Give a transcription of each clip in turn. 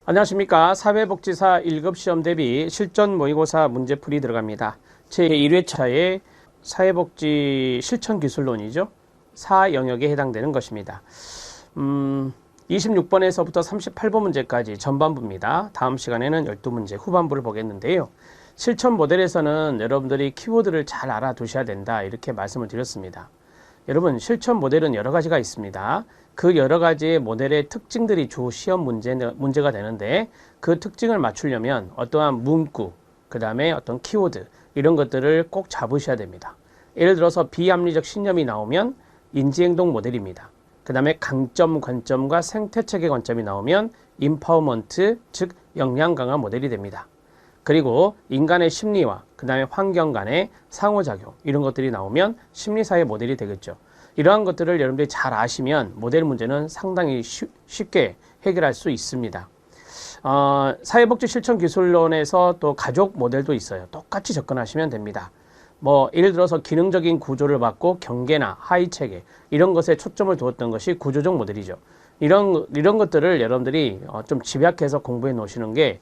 안녕하십니까. 사회복지사 1급 시험 대비 실전 모의고사 문제풀이 들어갑니다. 제1회차의 사회복지 실천기술론이죠. 4영역에 해당되는 것입니다. 26번에서부터 38번 문제까지 전반부입니다. 다음 시간에는 12문제 후반부를 보겠는데요. 실천 모델에서는 여러분들이 키워드를 잘 알아두셔야 된다, 이렇게 말씀을 드렸습니다. 여러분, 실천 모델은 여러 가지가 있습니다. 그 여러 가지의 모델의 특징들이 주 시험 문제가 되는데, 그 특징을 맞추려면 어떠한 문구, 그 다음에 어떤 키워드, 이런 것들을 꼭 잡으셔야 됩니다. 예를 들어서 비합리적 신념이 나오면 인지행동 모델입니다. 그 다음에 강점, 관점과 생태체계 관점이 나오면 임파워먼트, 즉 역량 강화 모델이 됩니다. 그리고 인간의 심리와 그 다음에 환경 간의 상호작용, 이런 것들이 나오면 심리사회 모델이 되겠죠. 이러한 것들을 여러분들이 잘 아시면 모델 문제는 상당히 쉽게 해결할 수 있습니다. 사회복지 실천기술론에서 또 가족 모델도 있어요. 똑같이 접근하시면 됩니다. 예를 들어서 기능적인 구조를 받고 경계나 하위체계, 이런 것에 초점을 두었던 것이 구조적 모델이죠. 이런 것들을 여러분들이 좀 집약해서 공부해 놓으시는 게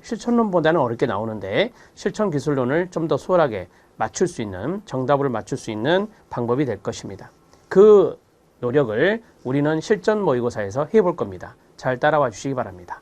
실천론보다는 어렵게 나오는데, 실천기술론을 좀 더 수월하게 맞출 수 있는, 정답을 맞출 수 있는 방법이 될 것입니다. 그 노력을 우리는 실전 모의고사에서 해볼 겁니다. 잘 따라와 주시기 바랍니다.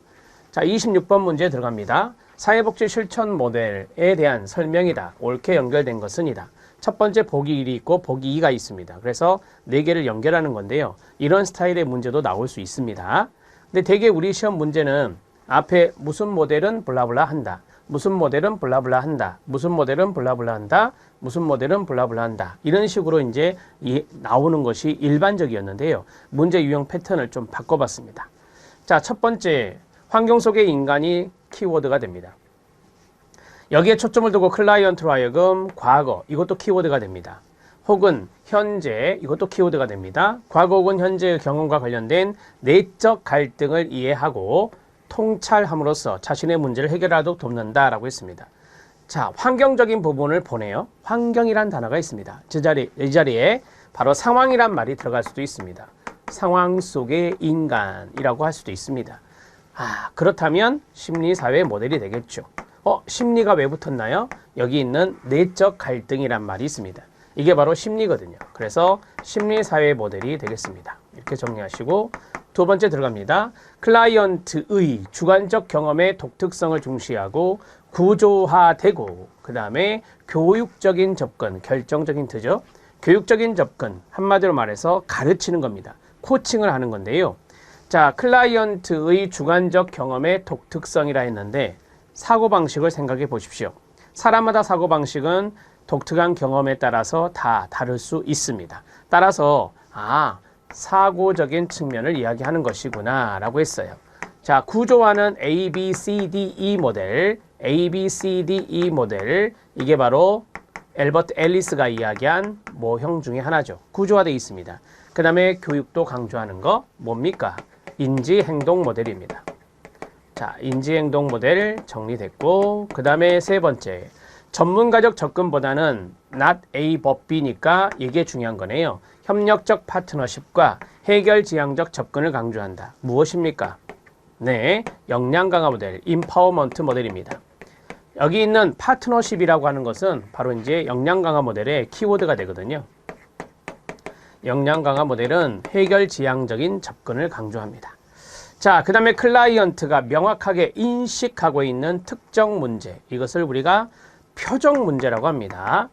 자, 26번 문제 들어갑니다. 사회복지 실천 모델에 대한 설명이다. 옳게 연결된 것은 이다. 첫 번째 보기 1이 있고 보기 2가 있습니다. 그래서 4개를 연결하는 건데요. 이런 스타일의 문제도 나올 수 있습니다. 근데 대개 우리 시험 문제는 앞에 무슨 모델은 블라블라 한다, 무슨 모델은 블라블라 한다, 무슨 모델은 블라블라 한다, 무슨 모델은 블라블라 한다, 이런 식으로 이제 나오는 것이 일반적이었는데요. 문제 유형 패턴을 좀 바꿔봤습니다. 자, 첫 번째, 환경 속의 인간이 키워드가 됩니다. 여기에 초점을 두고 클라이언트로 하여금 과거, 이것도 키워드가 됩니다. 혹은 현재, 이것도 키워드가 됩니다. 과거 혹은 현재의 경험과 관련된 내적 갈등을 이해하고 통찰함으로써 자신의 문제를 해결하도록 돕는다라고 했습니다. 자, 환경적인 부분을 보네요. 환경이란 단어가 있습니다. 이 자리에 바로 상황이란 말이 들어갈 수도 있습니다. 상황 속의 인간이라고 할 수도 있습니다. 그렇다면 심리사회 모델이 되겠죠. 심리가 왜 붙었나요? 여기 있는 내적 갈등이란 말이 있습니다. 이게 바로 심리거든요. 그래서 심리사회 모델이 되겠습니다. 이렇게 정리하시고, 두 번째 들어갑니다. 클라이언트의 주관적 경험의 독특성을 중시하고 구조화되고, 그 다음에 교육적인 접근, 결정적인 뜻이죠. 교육적인 접근, 한마디로 말해서 가르치는 겁니다. 코칭을 하는 건데요. 자, 클라이언트의 주관적 경험의 독특성이라 했는데, 사고방식을 생각해 보십시오. 사람마다 사고방식은 독특한 경험에 따라서 다 다를 수 있습니다. 따라서 사고적인 측면을 이야기하는 것이구나 라고 했어요. 자, 구조화는 A, B, C, D, E 모델, A, B, C, D, E 모델, 이게 바로 엘버트 앨리스가 이야기한 모형 중에 하나죠. 구조화되어 있습니다. 그 다음에 교육도 강조하는 거 뭡니까? 인지행동 모델입니다. 자, 인지행동 모델 정리됐고, 그 다음에 세 번째, 전문가적 접근보다는 not A but B니까 이게 중요한 거네요. 협력적 파트너십과 해결지향적 접근을 강조한다. 무엇입니까? 네, 역량 강화 모델, 임파워먼트 모델입니다. 여기 있는 파트너십이라고 하는 것은 바로 이제 역량 강화 모델의 키워드가 되거든요. 역량 강화 모델은 해결지향적인 접근을 강조합니다. 자, 그 다음에 클라이언트가 명확하게 인식하고 있는 특정 문제, 이것을 우리가 표적 문제라고 합니다.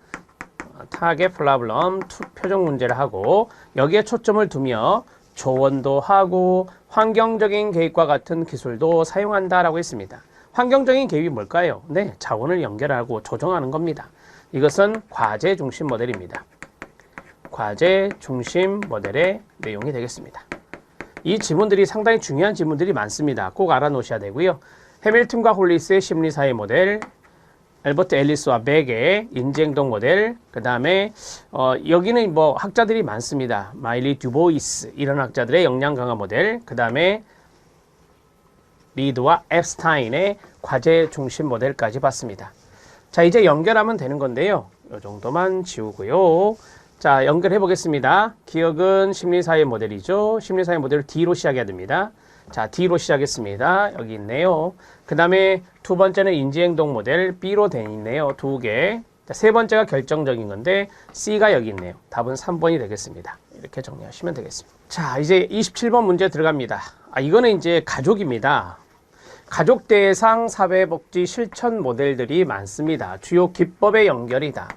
타겟 프로블럼, 표적 문제를 하고, 여기에 초점을 두며 조언도 하고 환경적인 개입과 같은 기술도 사용한다라고 했습니다. 환경적인 개입이 뭘까요? 네, 자원을 연결하고 조정하는 겁니다. 이것은 과제 중심 모델입니다. 과제 중심 모델의 내용이 되겠습니다. 이 지문들이 상당히 중요한 지문들이 많습니다. 꼭 알아놓으셔야 되고요. 해밀턴과 홀리스의 심리사회 모델, 엘버트 앨리스와 백의 인지행동 모델, 그 다음에 여기는 학자들이 많습니다. 마일리 듀보이스, 이런 학자들의 역량 강화 모델, 그 다음에 리드와 앱스타인의 과제 중심 모델까지 봤습니다. 자, 이제 연결하면 되는 건데요. 이 정도만 지우고요. 자, 연결해 보겠습니다. 기억은 심리사회 모델이죠. 심리사회 모델을 D로 시작해야 됩니다. 자, D로 시작했습니다. 여기 있네요. 그 다음에 두 번째는 인지행동 모델 B로 되어 있네요. 두 개. 자, 세 번째가 결정적인 건데 C가 여기 있네요. 답은 3번이 되겠습니다. 이렇게 정리하시면 되겠습니다. 자, 이제 27번 문제 들어갑니다. 이거는 이제 가족입니다. 가족 대상 사회복지 실천 모델들이 많습니다. 주요 기법의 연결이다.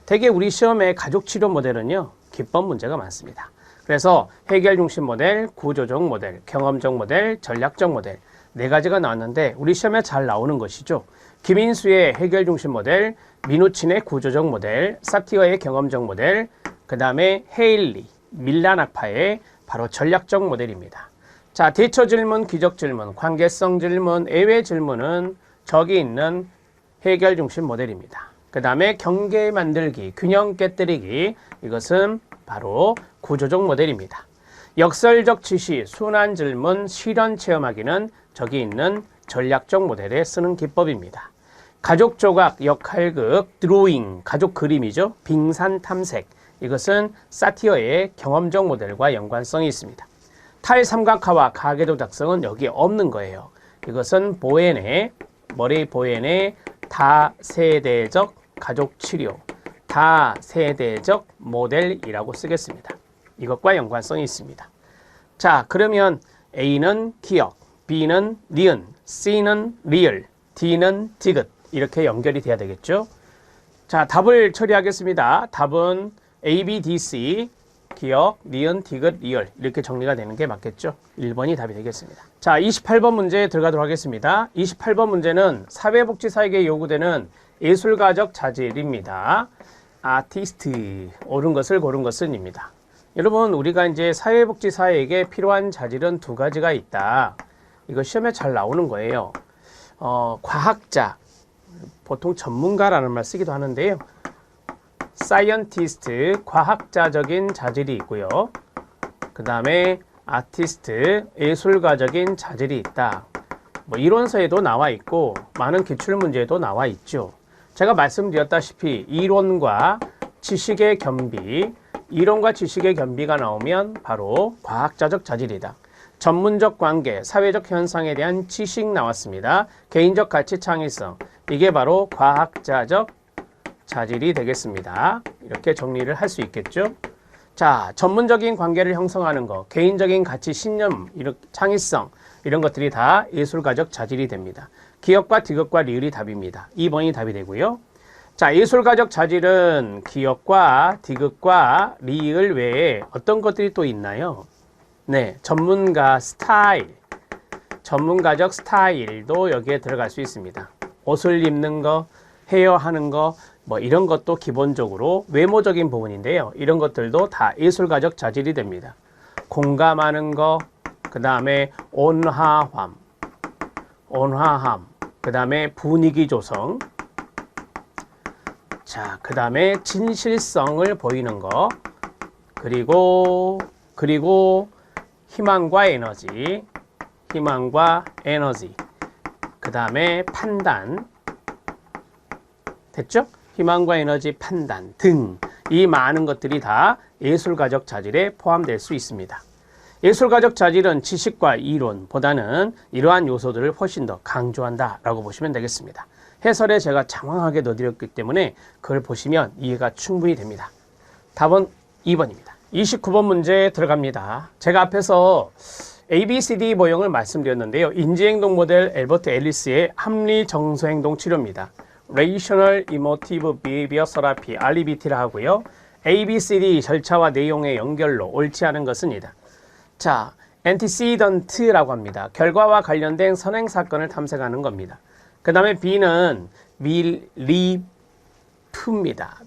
대개 우리 시험에 가족치료 모델은요, 기법 문제가 많습니다. 그래서 해결 중심 모델, 구조적 모델, 경험적 모델, 전략적 모델 네 가지가 나왔는데 우리 시험에 잘 나오는 것이죠. 김인수의 해결 중심 모델, 민우친의 구조적 모델, 사티어의 경험적 모델, 그 다음에 헤일리, 밀란학파의 바로 전략적 모델입니다. 자, 대처 질문, 기적 질문, 관계성 질문, 예외 질문은 저기 있는 해결 중심 모델입니다. 그 다음에 경계 만들기, 균형 깨뜨리기, 이것은 바로 구조적 모델입니다. 역설적 지시, 순환 질문, 실현 체험하기는 저기 있는 전략적 모델에 쓰는 기법입니다. 가족 조각, 역할극, 드로잉, 가족 그림이죠. 빙산 탐색, 이것은 사티어의 경험적 모델과 연관성이 있습니다. 탈삼각화와 가계도 작성은 여기에 없는 거예요. 이것은 보엔의, 머레이 보엔의 다세대적 가족 치료, 다세대적 모델이라고 쓰겠습니다. 이것과 연관성이 있습니다. 자, 그러면 A는 기억, B는 니은, C는 리얼, D는 디귿 이렇게 연결이 돼야 되겠죠. 자, 답을 처리하겠습니다. 답은 A, B, D, C 기억, 니은, 디귿, 리얼 이렇게 정리가 되는 게 맞겠죠. 1번이 답이 되겠습니다. 자, 28번 문제 들어가도록 하겠습니다. 28번 문제는 사회복지사에게 요구되는 예술가적 자질입니다. 아티스트, 옳은 것을 고른 것은입니다. 여러분, 우리가 이제 사회복지사에게 필요한 자질은 두 가지가 있다. 이거 시험에 잘 나오는 거예요. 과학자, 보통 전문가라는 말 쓰기도 하는데요. 사이언티스트, 과학자적인 자질이 있고요. 그 다음에 아티스트, 예술가적인 자질이 있다. 뭐 이론서에도 나와 있고 많은 기출문제에도 나와 있죠. 제가 말씀드렸다시피 이론과 지식의 겸비, 이론과 지식의 겸비가 나오면 바로 과학자적 자질이다. 전문적 관계, 사회적 현상에 대한 지식 나왔습니다. 개인적 가치 창의성, 이게 바로 과학자적 자질이 되겠습니다. 이렇게 정리를 할 수 있겠죠. 자, 전문적인 관계를 형성하는 것, 개인적인 가치, 신념, 창의성 이런 것들이 다 예술가적 자질이 됩니다. 기억과 디귿과 리을이 답입니다. 2번이 답이 되고요. 자, 예술가적 자질은 기억과 디귿과 리을 외에 어떤 것들이 또 있나요? 네, 전문가 스타일, 전문가적 스타일도 여기에 들어갈 수 있습니다. 옷을 입는 거, 헤어하는 거, 뭐 이런 것도 기본적으로 외모적인 부분인데요. 이런 것들도 다 예술가적 자질이 됩니다. 공감하는 거, 그 다음에 온화함, 그 다음에 분위기 조성, 자, 그 다음에 진실성을 보이는 거, 그리고 희망과 에너지, 그 다음에 판단, 됐죠? 희망과 에너지, 판단 등 이 많은 것들이 다 예술가적 자질에 포함될 수 있습니다. 예술가적 자질은 지식과 이론보다는 이러한 요소들을 훨씬 더 강조한다 라고 보시면 되겠습니다. 해설에 제가 장황하게 넣어드렸기 때문에 그걸 보시면 이해가 충분히 됩니다. 답은 2번입니다. 29번 문제 들어갑니다. 제가 앞에서 ABCD 모형을 말씀드렸는데요. 인지행동 모델 엘버트 앨리스의 합리정서행동 치료입니다. Rational Emotive Behavior Therapy, REBT라 하고요. ABCD 절차와 내용의 연결로 옳지 않은 것은이다. 자, antecedent라고 합니다. 결과와 관련된 선행사건을 탐색하는 겁니다. 그 다음에 B는 belief입니다.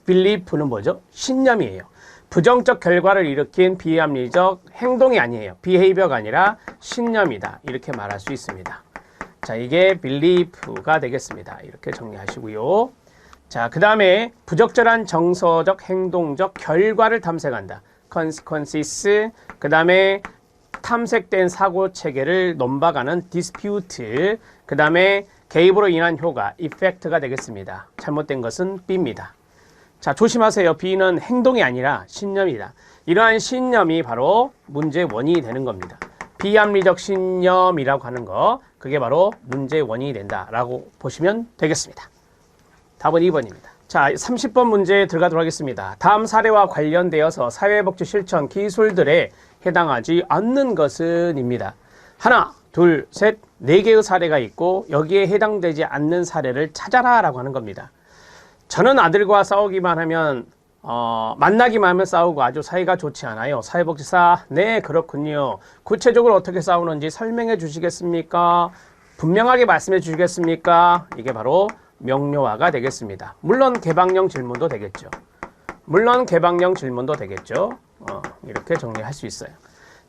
belief는 뭐죠? 신념이에요. 부정적 결과를 일으킨 비합리적 행동이 아니에요. behavior가 아니라 신념이다. 이렇게 말할 수 있습니다. 자, 이게 belief가 되겠습니다. 이렇게 정리하시고요. 자, 그 다음에 부적절한 정서적 행동적 결과를 탐색한다. consequences, 그 다음에 탐색된 사고 체계를 논박하는 dispute, 그 다음에 개입으로 인한 효과, effect가 되겠습니다. 잘못된 것은 B입니다. 자, 조심하세요. B는 행동이 아니라 신념이다. 이러한 신념이 바로 문제의 원인이 되는 겁니다. 비합리적 신념이라고 하는 거, 그게 바로 문제의 원인이 된다라고 보시면 되겠습니다. 답은 2번입니다. 자, 30번 문제에 들어가도록 하겠습니다. 다음 사례와 관련되어서 사회복지 실천 기술들에 해당하지 않는 것은 입니다. 하나, 둘, 셋, 네 개의 사례가 있고 여기에 해당되지 않는 사례를 찾아라 라고 하는 겁니다. 저는 아들과 싸우기만 하면 만나기만 하면 싸우고 아주 사이가 좋지 않아요. 사회복지사, 네, 그렇군요. 구체적으로 어떻게 싸우는지 설명해 주시겠습니까? 분명하게 말씀해 주시겠습니까? 이게 바로 명료화가 되겠습니다. 물론 개방형 질문도 되겠죠. 이렇게 정리할 수 있어요.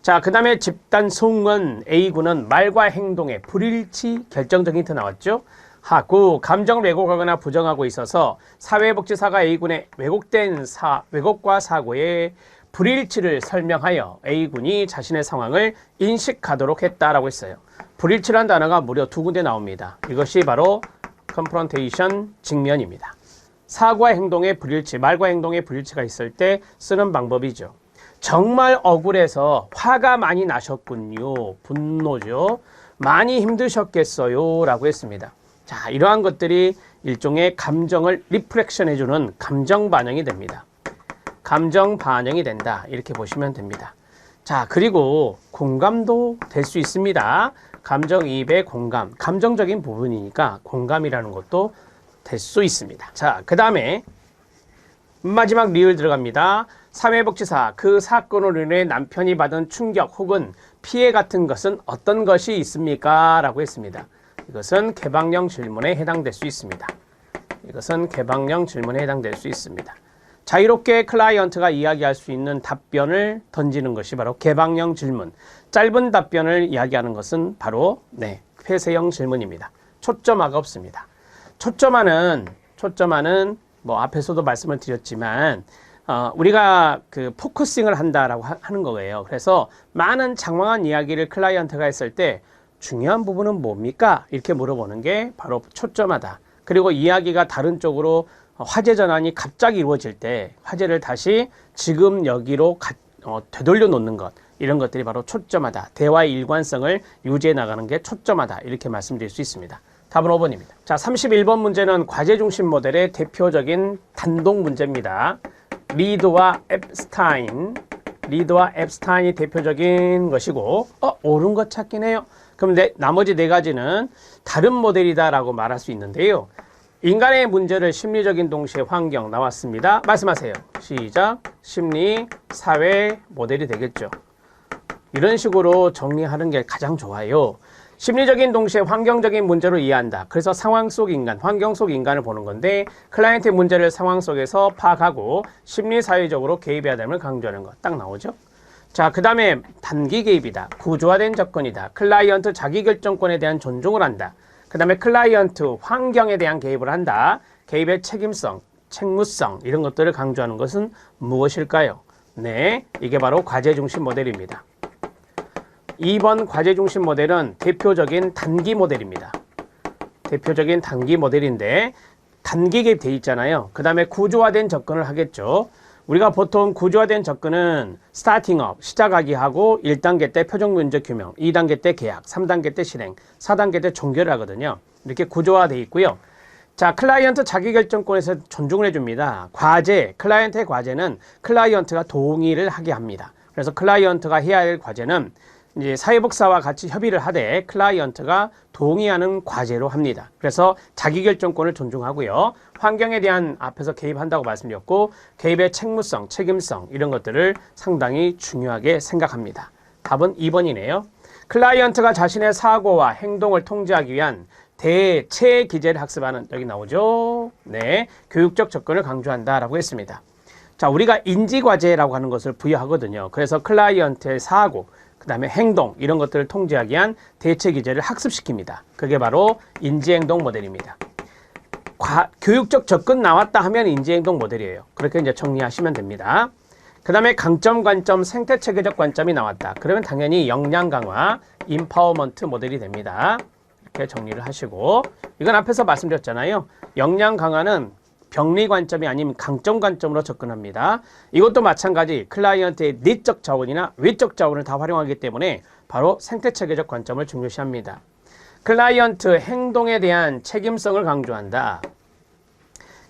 자, 그 다음에 집단 소응은 A군은 말과 행동의 불일치 결정적 힌트 나왔죠. 하구, 감정을 왜곡하거나 부정하고 있어서 사회복지사가 A군의 왜곡과 사고의 불일치를 설명하여 A군이 자신의 상황을 인식하도록 했다라고 했어요. 불일치란 단어가 무려 2군데 나옵니다. 이것이 바로 confrontation, 직면입니다. 사고와 행동의 불일치, 말과 행동의 불일치가 있을 때 쓰는 방법이죠. 정말 억울해서 화가 많이 나셨군요. 분노죠. 많이 힘드셨겠어요. 라고 했습니다. 자, 이러한 것들이 일종의 감정을 리프렉션 해주는 감정 반영이 됩니다. 감정 반영이 된다. 이렇게 보시면 됩니다. 자, 그리고 공감도 될 수 있습니다. 감정이입의 공감, 감정적인 부분이니까 공감이라는 것도 될 수 있습니다. 자, 그 다음에 마지막 리을 들어갑니다. 사회복지사, 그 사건으로 인해 남편이 받은 충격 혹은 피해 같은 것은 어떤 것이 있습니까? 라고 했습니다. 이것은 개방형 질문에 해당될 수 있습니다. 자유롭게 클라이언트가 이야기할 수 있는 답변을 던지는 것이 바로 개방형 질문. 짧은 답변을 이야기하는 것은 바로 폐쇄형 질문입니다. 초점화가 없습니다. 초점화는 뭐 앞에서도 말씀을 드렸지만 우리가 그 포커싱을 한다라고 하는 거예요. 그래서 많은 장황한 이야기를 클라이언트가 했을 때 중요한 부분은 뭡니까? 이렇게 물어보는 게 바로 초점화다. 그리고 이야기가 다른 쪽으로 화제 전환이 갑자기 이루어질 때 화제를 다시 지금 여기로 되돌려 놓는 것, 이런 것들이 바로 초점화다. 대화의 일관성을 유지해 나가는 게 초점화다. 이렇게 말씀드릴 수 있습니다. 답은 5번입니다. 자, 31번 문제는 과제 중심 모델의 대표적인 단독 문제입니다. 리드와 앱스타인이 대표적인 것이고 옳은 것 찾긴 해요. 그럼 나머지 네 가지는 다른 모델이다라고 말할 수 있는데요. 인간의 문제를 심리적인 동시에 환경 나왔습니다. 말씀하세요. 시작. 심리, 사회, 모델이 되겠죠. 이런 식으로 정리하는 게 가장 좋아요. 심리적인 동시에 환경적인 문제로 이해한다. 그래서 상황 속 인간, 환경 속 인간을 보는 건데 클라이언트의 문제를 상황 속에서 파악하고 심리사회적으로 개입해야 됨을 강조하는 것. 딱 나오죠. 자, 그 다음에 단기 개입이다. 구조화된 접근이다. 클라이언트 자기결정권에 대한 존중을 한다. 그 다음에 클라이언트 환경에 대한 개입을 한다. 개입의 책임성, 책무성 이런 것들을 강조하는 것은 무엇일까요? 네, 이게 바로 과제 중심 모델입니다. 2번 과제 중심 모델은 대표적인 단기 모델입니다. 대표적인 단기 모델인데 단기 개입되어 있잖아요. 그 다음에 구조화된 접근을 하겠죠. 우리가 보통 구조화된 접근은 스타팅업, 시작하기 하고 1단계 때 표적 문제 규명, 2단계 때 계약, 3단계 때 실행, 4단계 때 종결을 하거든요. 이렇게 구조화되어 있고요. 자, 클라이언트 자기결정권에서 존중을 해줍니다. 과제, 클라이언트의 과제는 클라이언트가 동의를 하게 합니다. 그래서 클라이언트가 해야 할 과제는 이제 사회복사와 같이 협의를 하되 클라이언트가 동의하는 과제로 합니다. 그래서 자기결정권을 존중하고요. 환경에 대한 앞에서 개입한다고 말씀드렸고 개입의 책무성, 책임성 이런 것들을 상당히 중요하게 생각합니다. 답은 2번이네요. 클라이언트가 자신의 사고와 행동을 통제하기 위한 대체 기제를 학습하는, 여기 나오죠. 네, 교육적 접근을 강조한다라고 했습니다. 자, 우리가 인지과제라고 하는 것을 부여하거든요. 그래서 클라이언트의 사고, 그 다음에 행동 이런 것들을 통제하기 위한 대체 기제를 학습시킵니다. 그게 바로 인지행동 모델입니다. 교육적 접근 나왔다 하면 인지행동 모델이에요. 그렇게 이제 정리하시면 됩니다. 그 다음에 강점, 관점, 생태체계적 관점이 나왔다. 그러면 당연히 역량 강화, 임파워먼트 모델이 됩니다. 이렇게 정리를 하시고, 이건 앞에서 말씀드렸잖아요. 역량 강화는 병리 관점이 아닌 강점 관점으로 접근합니다. 이것도 마찬가지 클라이언트의 내적 자원이나 외적 자원을 다 활용하기 때문에 바로 생태체계적 관점을 중요시합니다. 클라이언트 행동에 대한 책임성을 강조한다.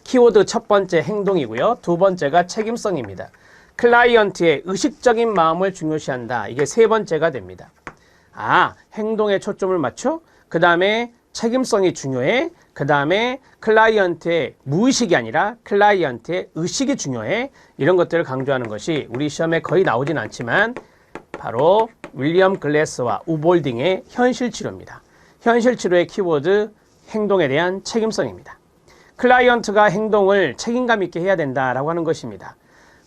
키워드 첫 번째 행동이고요. 두 번째가 책임성입니다. 클라이언트의 의식적인 마음을 중요시한다. 이게 세 번째가 됩니다. 행동에 초점을 맞춰? 그 다음에 책임성이 중요해? 그 다음에 클라이언트의 무의식이 아니라 클라이언트의 의식이 중요해? 이런 것들을 강조하는 것이 우리 시험에 거의 나오진 않지만 바로 윌리엄 글래스와 우볼딩의 현실치료입니다. 현실치료의 키워드 행동에 대한 책임성입니다. 클라이언트가 행동을 책임감 있게 해야 된다라고 하는 것입니다.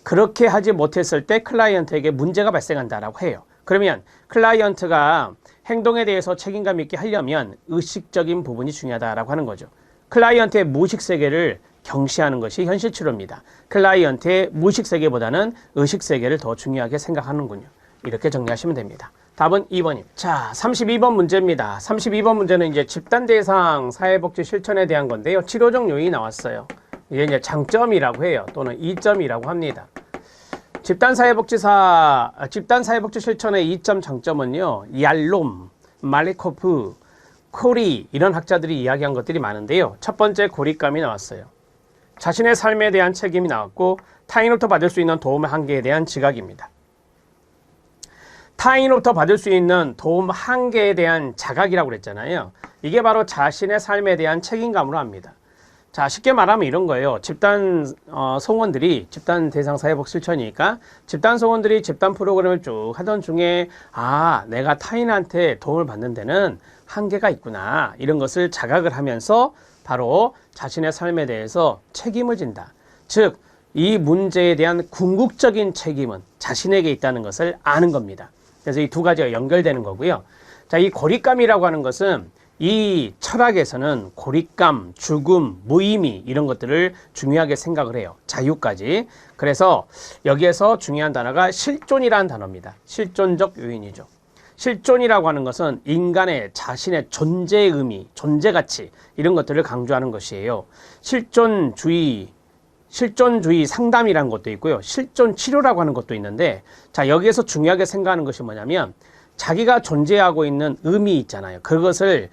그렇게 하지 못했을 때 클라이언트에게 문제가 발생한다라고 해요. 그러면 클라이언트가 행동에 대해서 책임감 있게 하려면 의식적인 부분이 중요하다라고 하는 거죠. 클라이언트의 무의식 세계를 경시하는 것이 현실치료입니다. 클라이언트의 무의식 세계보다는 의식 세계를 더 중요하게 생각하는군요. 이렇게 정리하시면 됩니다. 답은 2번입니다. 자, 32번 문제입니다. 32번 문제는 이제 집단 대상 사회복지 실천에 대한 건데요. 치료적 요인이 나왔어요. 이게 이제 장점이라고 해요. 또는 이점이라고 합니다. 집단 사회복지 실천의 이점 장점은요. 얄롬, 말리코프, 코리 이런 학자들이 이야기한 것들이 많은데요. 첫 번째 고립감이 나왔어요. 자신의 삶에 대한 책임이 나왔고 타인으로부터 받을 수 있는 도움의 한계에 대한 지각입니다. 타인으로부터 받을 수 있는 도움 한계에 대한 자각이라고 그랬잖아요. 이게 바로 자신의 삶에 대한 책임감으로 합니다. 자, 쉽게 말하면 이런 거예요. 집단 송원들이 집단 대상 사회복 실천이니까 집단 송원들이 집단 프로그램을 쭉 하던 중에 내가 타인한테 도움을 받는 데는 한계가 있구나. 이런 것을 자각을 하면서 바로 자신의 삶에 대해서 책임을 진다. 즉, 이 문제에 대한 궁극적인 책임은 자신에게 있다는 것을 아는 겁니다. 그래서 이 두 가지가 연결되는 거고요. 자, 이 고립감이라고 하는 것은 이 철학에서는 고립감, 죽음, 무의미 이런 것들을 중요하게 생각을 해요. 자유까지. 그래서 여기에서 중요한 단어가 실존이라는 단어입니다. 실존적 요인이죠. 실존이라고 하는 것은 인간의 자신의 존재의 의미, 존재 가치 이런 것들을 강조하는 것이에요. 실존주의 상담이라는 것도 있고요. 실존 치료라고 하는 것도 있는데 자, 여기에서 중요하게 생각하는 것이 뭐냐면 자기가 존재하고 있는 의미 있잖아요. 그것을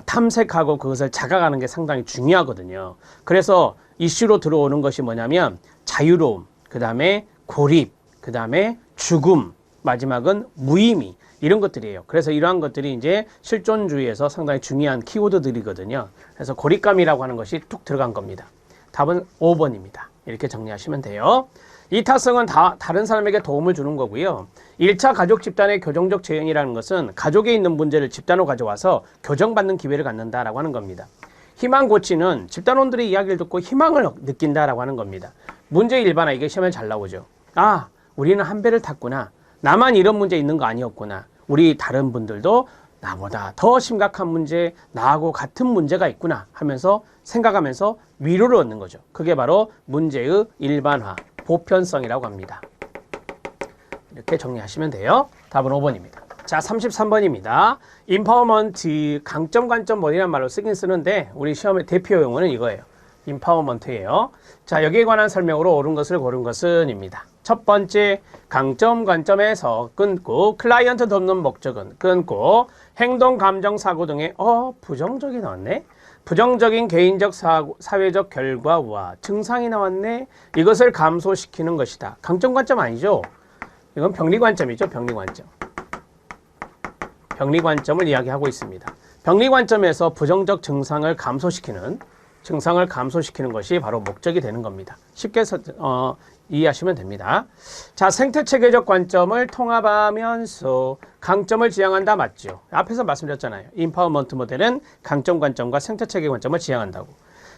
탐색하고 그것을 자각하는 게 상당히 중요하거든요. 그래서 이슈로 들어오는 것이 뭐냐면 자유로움, 그 다음에 고립, 그 다음에 죽음, 마지막은 무의미 이런 것들이에요. 그래서 이러한 것들이 이제 실존주의에서 상당히 중요한 키워드들이거든요. 그래서 고립감이라고 하는 것이 툭 들어간 겁니다. 답은 5번입니다. 이렇게 정리하시면 돼요. 이타성은 다른 사람에게 도움을 주는 거고요. 1차 가족 집단의 교정적 재현이라는 것은 가족에 있는 문제를 집단으로 가져와서 교정받는 기회를 갖는다라고 하는 겁니다. 희망 고치는 집단원들의 이야기를 듣고 희망을 느낀다라고 하는 겁니다. 문제 일반화 이게 시험에 잘 나오죠. 우리는 한 배를 탔구나. 나만 이런 문제 있는 거 아니었구나. 우리 다른 분들도 나보다 더 심각한 문제, 나하고 같은 문제가 있구나 하면서 생각하면서 위로를 얻는 거죠. 그게 바로 문제의 일반화, 보편성이라고 합니다. 이렇게 정리하시면 돼요. 답은 5번입니다. 자, 33번입니다. 임파워먼트, 강점, 관점, 뭐이란 말로 쓰긴 쓰는데 우리 시험의 대표 용어는 이거예요. 임파워먼트예요. 자, 여기에 관한 설명으로 옳은 것을 고른 것은입니다. 첫 번째, 강점, 관점에서 끊고 클라이언트 돕는 목적은 끊고 행동, 감정, 사고 등의 부정적이 나왔네. 부정적인 개인적 사회적 결과와 증상이 나왔네. 이것을 감소시키는 것이다. 강점, 관점 아니죠? 이건 병리 관점이죠. 병리 관점. 병리 관점을 이야기하고 있습니다. 병리 관점에서 부정적 증상을 감소시키는 것이 바로 목적이 되는 겁니다. 쉽게 이해하시면 됩니다. 자, 생태체계적 관점을 통합하면서 강점을 지향한다 맞죠? 앞에서 말씀드렸잖아요. 임파워먼트 모델은 강점 관점과 생태체계 관점을 지향한다고.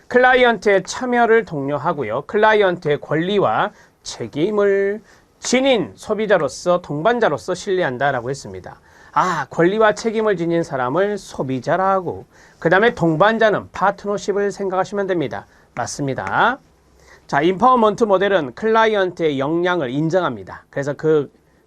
클라이언트의 참여를 독려하고요. 클라이언트의 권리와 책임을 지닌 소비자로서 동반자로서 신뢰한다라고 했습니다. 권리와 책임을 지닌 사람을 소비자라고, 그 다음에 동반자는 파트너십을 생각하시면 됩니다. 맞습니다. 자, 임파워먼트 모델은 클라이언트의 역량을 인정합니다. 그래서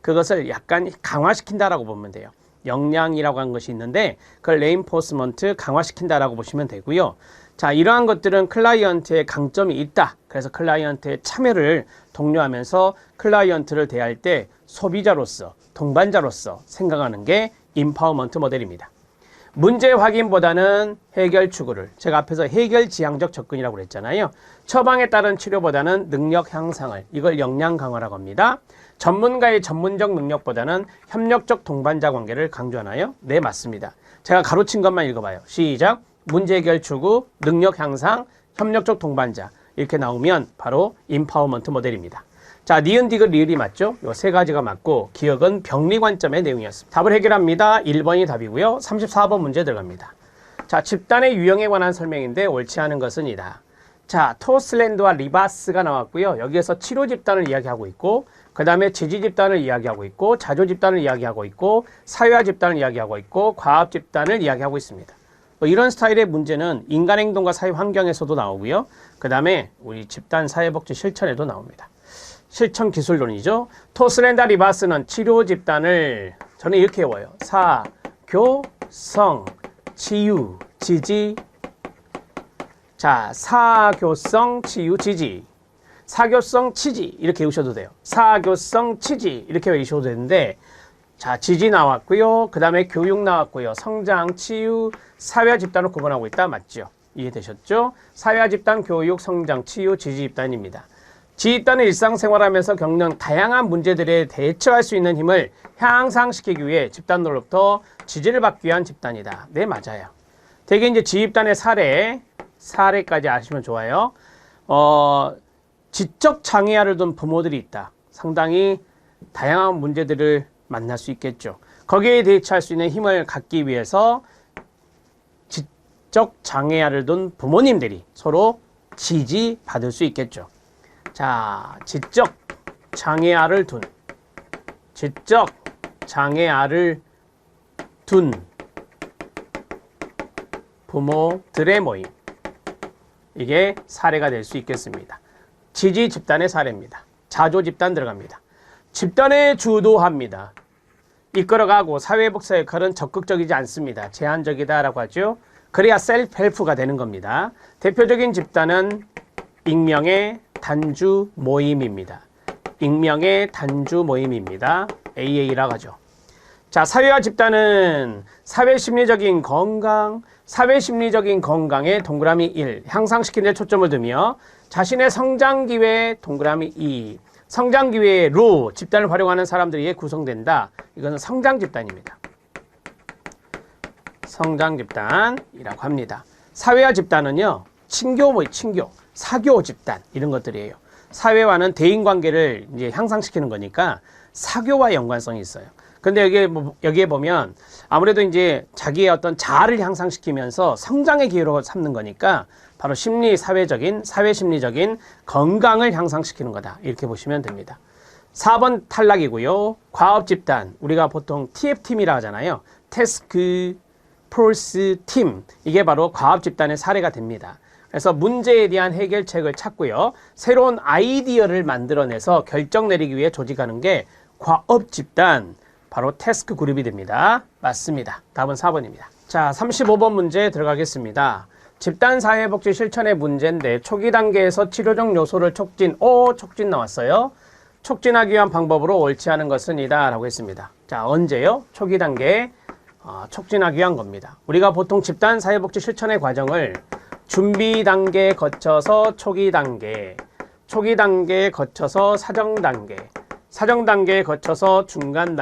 그것을 약간 강화시킨다라고 보면 돼요. 역량이라고 하는 것이 있는데 그걸 레인포스먼트 강화시킨다라고 보시면 되고요. 자, 이러한 것들은 클라이언트의 강점이 있다. 그래서 클라이언트의 참여를 독려하면서 클라이언트를 대할 때 소비자로서, 동반자로서 생각하는 게 임파워먼트 모델입니다. 문제 확인보다는 해결 추구를, 제가 앞에서 해결 지향적 접근이라고 그랬잖아요. 처방에 따른 치료보다는 능력 향상을, 이걸 역량 강화라고 합니다. 전문가의 전문적 능력보다는 협력적 동반자 관계를 강조하나요? 네, 맞습니다. 제가 가로친 것만 읽어봐요. 시작. 문제 해결 추구, 능력 향상, 협력적 동반자, 이렇게 나오면 바로 임파워먼트 모델입니다. 자, 니은, 디귿, 리을이 맞죠? 요 세 가지가 맞고 기억은 병리 관점의 내용이었습니다. 답을 해결합니다. 1번이 답이고요. 34번 문제 들어갑니다. 자, 집단의 유형에 관한 설명인데 옳지 않은 것은 이다. 자, 토슬랜드와 리바스가 나왔고요. 여기에서 치료 집단을 이야기하고 있고, 그 다음에 지지 집단을 이야기하고 있고, 자조 집단을 이야기하고 있고, 사회화 집단을 이야기하고 있고, 과학 집단을 이야기하고 있습니다. 이런 스타일의 문제는 인간 행동과 사회 환경에서도 나오고요. 그 다음에 우리 집단 사회복지 실천에도 나옵니다. 실천 기술론이죠. 토슬랜드 리바스는 치료 집단을 저는 이렇게 외워요. 사, 교, 성, 치유, 지지. 자, 사교성, 치유, 지지. 사교성, 치지 이렇게 외우셔도 돼요. 사교성, 치지 이렇게 외우셔도 되는데, 자, 지지 나왔고요. 그 다음에 교육 나왔고요. 성장, 치유, 사회화 집단을 구분하고 있다. 맞죠? 이해되셨죠? 사회화 집단, 교육, 성장, 치유, 지지 집단입니다. 지지 집단은 일상생활하면서 겪는 다양한 문제들에 대처할 수 있는 힘을 향상시키기 위해 집단으로부터 지지를 받기 위한 집단이다. 네, 맞아요. 대개 이제 지지 집단의 사례까지 아시면 좋아요. 지적 장애아를 둔 부모들이 있다. 상당히 다양한 문제들을 만날 수 있겠죠. 거기에 대처할 수 있는 힘을 갖기 위해서 지적 장애아를 둔 부모님들이 서로 지지받을 수 있겠죠. 자, 지적 장애아를 둔 부모들의 모임. 이게 사례가 될 수 있겠습니다. 지지 집단의 사례입니다. 자조 집단 들어갑니다. 집단에 주도합니다. 이끌어가고 사회복사 역할은 적극적이지 않습니다. 제한적이다라고 하죠. 그래야 셀프 헬프가 되는 겁니다. 대표적인 집단은 익명의 단주 모임입니다. 익명의 단주 모임입니다. AA라고 하죠. 자, 사회화 집단은 사회심리적인 건강에 동그라미 1, 향상시키는 데 초점을 두며 자신의 성장기회에 동그라미 2, 성장기회로 집단을 활용하는 사람들이 구성된다. 이것은 성장집단입니다. 성장집단이라고 합니다. 사회화 집단은요, 친교, 사교 집단 이런 것들이에요. 사회화는 대인관계를 이제 향상시키는 거니까 사교와 연관성이 있어요. 근데 여기에 보면 아무래도 이제 자기의 어떤 자아를 향상시키면서 성장의 기회로 삼는 거니까 바로 사회심리적인 건강을 향상시키는 거다. 이렇게 보시면 됩니다. 4번 탈락이고요. 과업집단, 우리가 보통 TF팀이라 하잖아요. 태스크 포스 팀, 이게 바로 과업집단의 사례가 됩니다. 그래서 문제에 대한 해결책을 찾고요. 새로운 아이디어를 만들어내서 결정 내리기 위해 조직하는 게 과업집단, 바로 태스크 그룹이 됩니다. 맞습니다. 답은 4번입니다. 자, 35번 문제 들어가겠습니다. 집단사회복지 실천의 문제인데 초기 단계에서 치료적 요소를 촉진 나왔어요. 촉진하기 위한 방법으로 옳지 않은 것은 이다 라고 했습니다. 자, 언제요? 초기 단계에 촉진하기 위한 겁니다. 우리가 보통 집단사회복지 실천의 과정을 준비 단계에 거쳐서 초기 단계에 거쳐서 사정 단계에 거쳐서 중간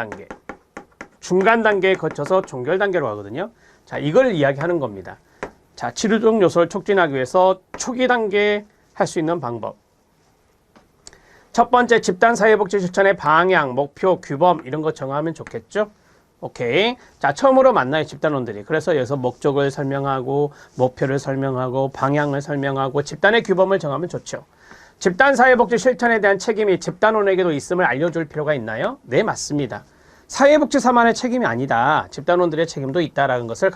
단계에 거쳐서 종결 단계로 가거든요. 자, 이걸 이야기하는 겁니다. 자, 치료적 요소를 촉진하기 위해서 초기 단계에 할 수 있는 방법. 첫 번째, 집단사회복지 실천의 방향, 목표, 규범 이런 거 정하면 좋겠죠? 오케이. 자, 처음으로 만나요, 집단원들이. 그래서 여기서 목적을 설명하고 목표를 설명하고 방향을 설명하고 집단의 규범을 정하면 좋죠. 집단사회복지 실천에 대한 책임이 집단원에게도 있음을 알려줄 필요가 있나요? 네, 맞습니다. 사회복지사만의 책임이 아니다. 집단원들의 책임도 있다라는 것을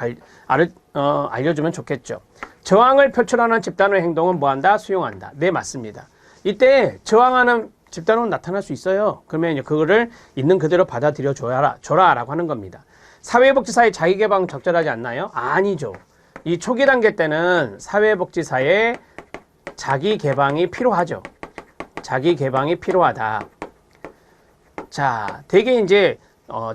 알려주면 좋겠죠. 저항을 표출하는 집단의 행동은 뭐한다? 수용한다. 네, 맞습니다. 이때 저항하는 집단원 나타날 수 있어요. 그러면 그거를 있는 그대로 받아들여 줘라라고 하는 겁니다. 사회복지사의 자기개방 적절하지 않나요? 아니죠. 이 초기 단계 때는 사회복지사의 자기 개방이 필요하죠. 자기 개방이 필요하다. 자, 되게 이제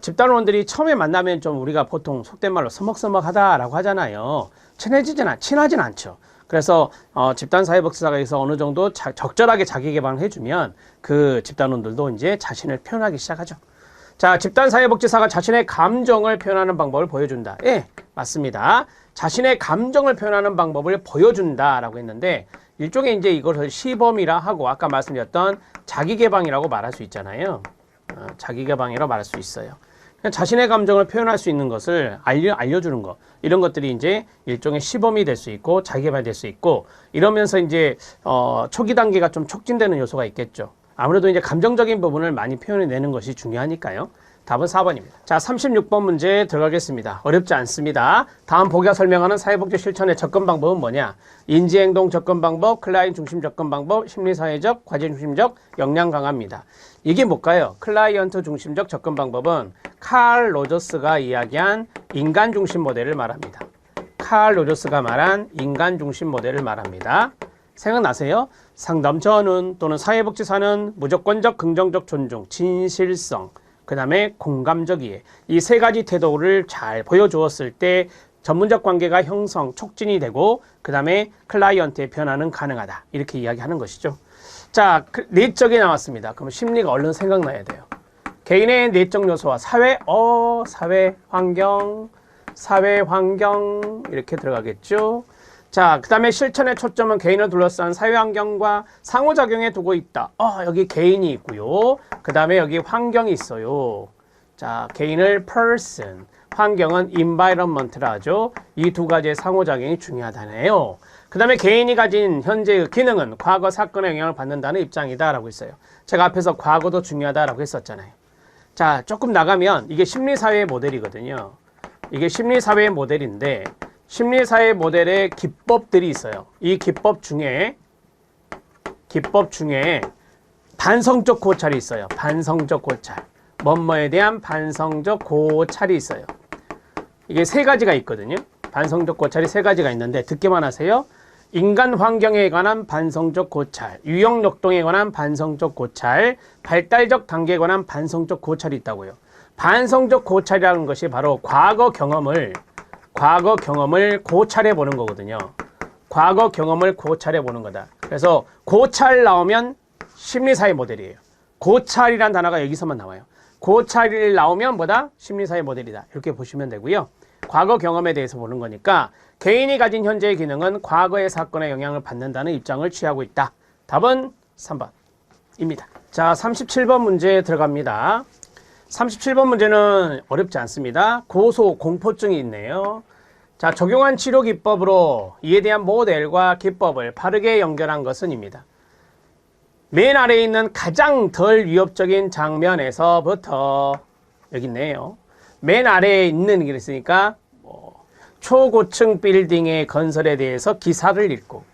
집단원들이 처음에 만나면 좀 우리가 보통 속된 말로 서먹서먹하다라고 하잖아요. 친하진 않죠. 그래서 집단사회복지사에서 어느 정도 적절하게 자기 개방을 해주면 그 집단원들도 이제 자신을 표현하기 시작하죠. 자, 집단사회복지사가 자신의 감정을 표현하는 방법을 보여준다. 예, 맞습니다. 자신의 감정을 표현하는 방법을 보여준다라고 했는데 일종의 이제 이것을 시범이라 하고 아까 말씀드렸던 자기 개방이라고 말할 수 있잖아요. 자기 개방이라고 말할 수 있어요. 자신의 감정을 표현할 수 있는 것을 알려주는 것, 이런 것들이 이제 일종의 시범이 될 수 있고 자기 개발이 될 수 있고 이러면서 이제 초기 단계가 좀 촉진되는 요소가 있겠죠. 아무래도 이제 감정적인 부분을 많이 표현해내는 것이 중요하니까요. 답은 4번입니다. 자, 36번 문제 들어가겠습니다. 어렵지 않습니다. 다음 보기가 설명하는 사회복지 실천의 접근 방법은 뭐냐? 인지행동 접근 방법, 클라이언트 중심 접근 방법, 심리사회적, 과제 중심적, 역량 강화입니다. 이게 뭘까요? 클라이언트 중심적 접근 방법은 칼 로저스가 이야기한 인간 중심 모델을 말합니다. 칼 로저스가 말한 인간 중심 모델을 말합니다. 생각나세요? 상담 전은 또는 사회복지사는 무조건적 긍정적 존중, 진실성, 그 다음에 공감적 이해, 이 세 가지 태도를 잘 보여주었을 때 전문적 관계가 형성, 촉진이 되고 그 다음에 클라이언트의 변화는 가능하다. 이렇게 이야기하는 것이죠. 자, 내적이 나왔습니다. 그럼 심리가 얼른 생각나야 돼요. 개인의 내적 요소와 사회 환경 이렇게 들어가겠죠. 자, 그 다음에 실천의 초점은 개인을 둘러싼 사회환경과 상호작용에 두고 있다. 여기 개인이 있고요. 그 다음에 여기 환경이 있어요. 자, 개인을 person, 환경은 environment라 하죠. 이 두 가지의 상호작용이 중요하다네요. 그 다음에 개인이 가진 현재의 기능은 과거 사건에 영향을 받는다는 입장이다 라고 했어요. 제가 앞에서 과거도 중요하다라고 했었잖아요. 자, 조금 나가면 이게 심리사회의 모델이거든요. 이게 심리사회의 모델인데 심리사회 모델의 기법들이 있어요. 이 기법 중에 반성적 고찰이 있어요. 반성적 고찰. 뭐뭐에 대한 반성적 고찰이 있어요. 이게 세 가지가 있거든요. 반성적 고찰이 세 가지가 있는데 듣기만 하세요. 인간 환경에 관한 반성적 고찰, 유형 역동에 관한 반성적 고찰, 발달적 단계에 관한 반성적 고찰이 있다고요. 반성적 고찰이라는 것이 바로 과거 경험을 고찰해 보는 거거든요. 과거 경험을 고찰해 보는 거다. 그래서 고찰 나오면 심리사회 모델이에요. 고찰이란 단어가 여기서만 나와요. 고찰이 나오면 뭐다? 심리사회 모델이다. 이렇게 보시면 되고요. 과거 경험에 대해서 보는 거니까 개인이 가진 현재의 기능은 과거의 사건에 영향을 받는다는 입장을 취하고 있다. 답은 3번입니다. 자, 37번 문제 들어갑니다. 37번 문제는 어렵지 않습니다. 고소 공포증이 있네요. 자, 적용한 치료 기법으로 이에 대한 모델과 기법을 바르게 연결한 것은입니다. 맨 아래에 있는 가장 덜 위협적인 장면에서부터 여기 있네요. 맨 아래에 있는 게 있으니까 초고층 빌딩의 건설에 대해서 기사를 읽고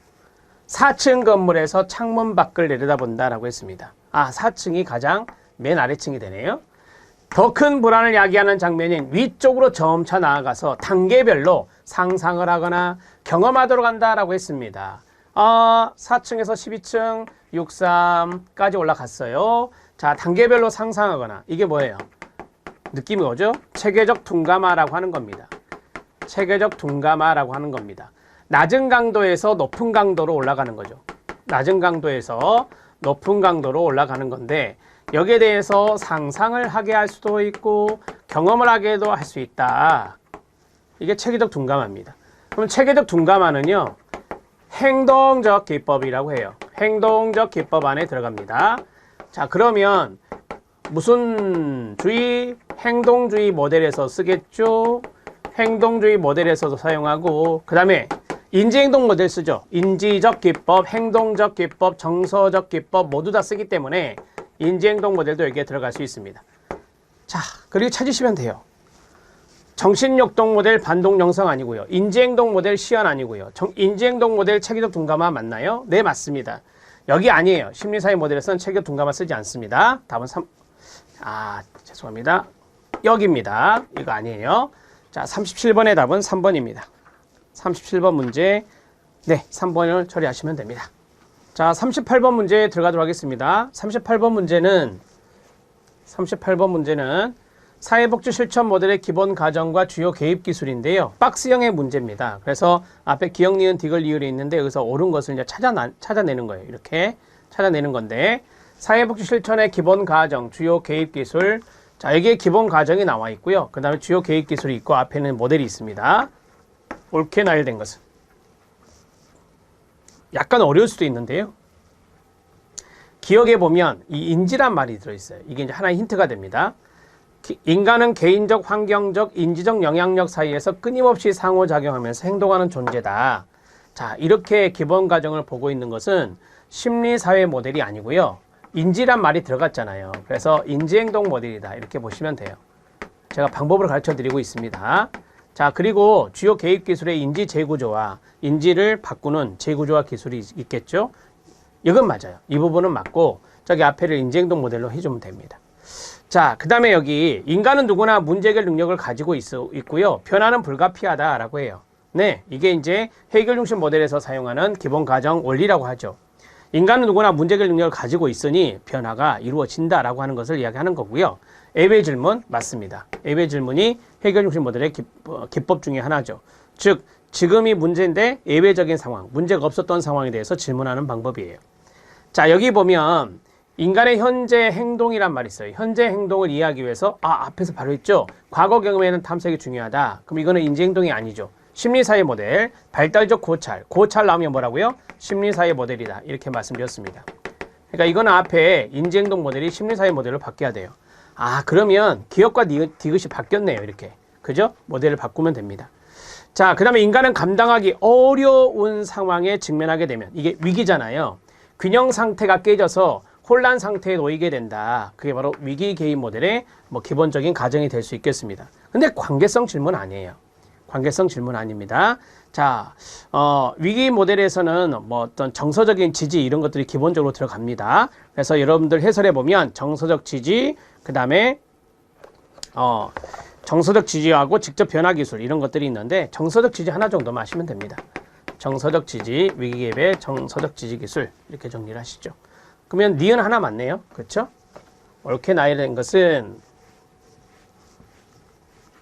4층 건물에서 창문 밖을 내려다본다라고 했습니다. 4층이 가장 맨 아래층이 되네요. 더 큰 불안을 야기하는 장면인 위쪽으로 점차 나아가서 단계별로 상상을 하거나 경험하도록 한다라고 했습니다. 4층에서 12층, 63까지 올라갔어요. 자, 단계별로 상상하거나 이게 뭐예요? 느낌이 오죠? 체계적 둔감화라고 하는 겁니다. 체계적 둔감화라고 하는 겁니다. 낮은 강도에서 높은 강도로 올라가는 거죠. 낮은 강도에서 높은 강도로 올라가는 건데 여기에 대해서 상상을 하게 할 수도 있고 경험을 하게도 할 수 있다. 이게 체계적 둔감화입니다. 그럼 체계적 둔감화는요, 행동적 기법이라고 해요. 행동적 기법 안에 들어갑니다. 자, 그러면 무슨 주의? 행동주의 모델에서 쓰겠죠. 행동주의 모델에서도 사용하고 그 다음에 인지행동 모델 쓰죠. 인지적 기법, 행동적 기법, 정서적 기법 모두 다 쓰기 때문에 인지행동 모델도 여기에 들어갈 수 있습니다. 자, 그리고 찾으시면 돼요. 정신역동 모델 반동영성 아니고요. 인지행동 모델 시연 아니고요. 인지행동 모델 체계적 둔감화 맞나요? 네, 맞습니다. 여기 아니에요. 심리사회 모델에서는 체계적 둔감화 쓰지 않습니다. 답은 죄송합니다. 여기입니다. 이거 아니에요. 자, 37번의 답은 3번입니다. 37번 문제, 네, 3번을 처리하시면 됩니다. 자, 38번 문제 들어가도록 하겠습니다. 38번 문제는 사회복지 실천 모델의 기본 과정과 주요 개입 기술인데요. 박스형의 문제입니다. 그래서 앞에 기역, 니은, 디귿, 리을이 있는데 여기서 옳은 것을 이제 찾아내는 거예요. 이렇게 찾아내는 건데, 사회복지 실천의 기본 과정, 주요 개입 기술. 자, 여기에 기본 과정이 나와 있고요. 그 다음에 주요 개입 기술이 있고 앞에는 모델이 있습니다. 옳게 나열된 것은. 약간 어려울 수도 있는데요. 기억에 보면 이 인지란 말이 들어있어요. 이게 이제 하나의 힌트가 됩니다. 인간은 개인적, 환경적, 인지적 영향력 사이에서 끊임없이 상호작용하면서 행동하는 존재다. 자, 이렇게 기본 과정을 보고 있는 것은 심리사회 모델이 아니고요. 인지란 말이 들어갔잖아요. 그래서 인지행동 모델이다. 이렇게 보시면 돼요. 제가 방법을 가르쳐 드리고 있습니다. 자, 그리고 주요 개입 기술의 인지 재구조와 인지를 바꾸는 재구조화 기술이 있겠죠. 이건 맞아요. 이 부분은 맞고 저기 앞에를 인지행동 모델로 해주면 됩니다. 자, 그 다음에 여기 인간은 누구나 문제 해결 능력을 가지고 있고요. 변화는 불가피하다라고 해요. 네, 이게 이제 해결 중심 모델에서 사용하는 기본 가정 원리라고 하죠. 인간은 누구나 문제 해결 능력을 가지고 있으니 변화가 이루어진다라고 하는 것을 이야기하는 거고요. 예외 질문 맞습니다. 예외 질문이 해결 중심 모델의 기법 중에 하나죠. 즉, 지금이 문제인데 예외적인 상황, 문제가 없었던 상황에 대해서 질문하는 방법이에요. 자, 여기 보면 인간의 현재 행동이란 말이 있어요. 현재 행동을 이해하기 위해서 앞에서 바로 했죠. 과거 경험에는 탐색이 중요하다. 그럼 이거는 인지행동이 아니죠. 심리사회 모델, 발달적 고찰 나오면 뭐라고요? 심리사회 모델이다. 이렇게 말씀드렸습니다. 그러니까 이거는 앞에 인지행동 모델이 심리사회 모델로 바뀌어야 돼요. 그러면 기억과 디귿이 바뀌었네요. 이렇게. 그죠? 모델을 바꾸면 됩니다. 자, 그 다음에 인간은 감당하기 어려운 상황에 직면하게 되면 이게 위기잖아요. 균형 상태가 깨져서 혼란 상태에 놓이게 된다. 그게 바로 위기 개입 모델의 기본적인 가정이 될 수 있겠습니다. 근데 관계성 질문 아니에요. 관계성 질문 아닙니다. 자, 위기 모델에서는 어떤 정서적인 지지 이런 것들이 기본적으로 들어갑니다. 그래서 여러분들 해설해 보면 정서적 지지, 그 다음에 정서적 지지하고 직접 변화 기술 이런 것들이 있는데 정서적 지지 하나 정도만 하시면 됩니다. 정서적 지지, 위기 개입의 정서적 지지 기술 이렇게 정리를 하시죠. 그러면 니은 하나 맞네요. 그렇죠? 옳게 나열된 것은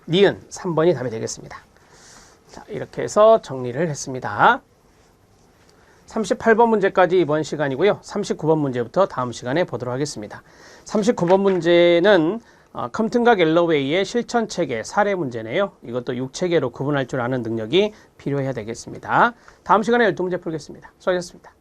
니은 3번이 답이 되겠습니다. 자, 이렇게 해서 정리를 했습니다. 38번 문제까지 이번 시간이고요. 39번 문제부터 다음 시간에 보도록 하겠습니다. 39번 문제는 컴튼과 갤러웨이의 실천체계 사례 문제네요. 이것도 6체계로 구분할 줄 아는 능력이 필요해야 되겠습니다. 다음 시간에 12문제 풀겠습니다. 수고하셨습니다.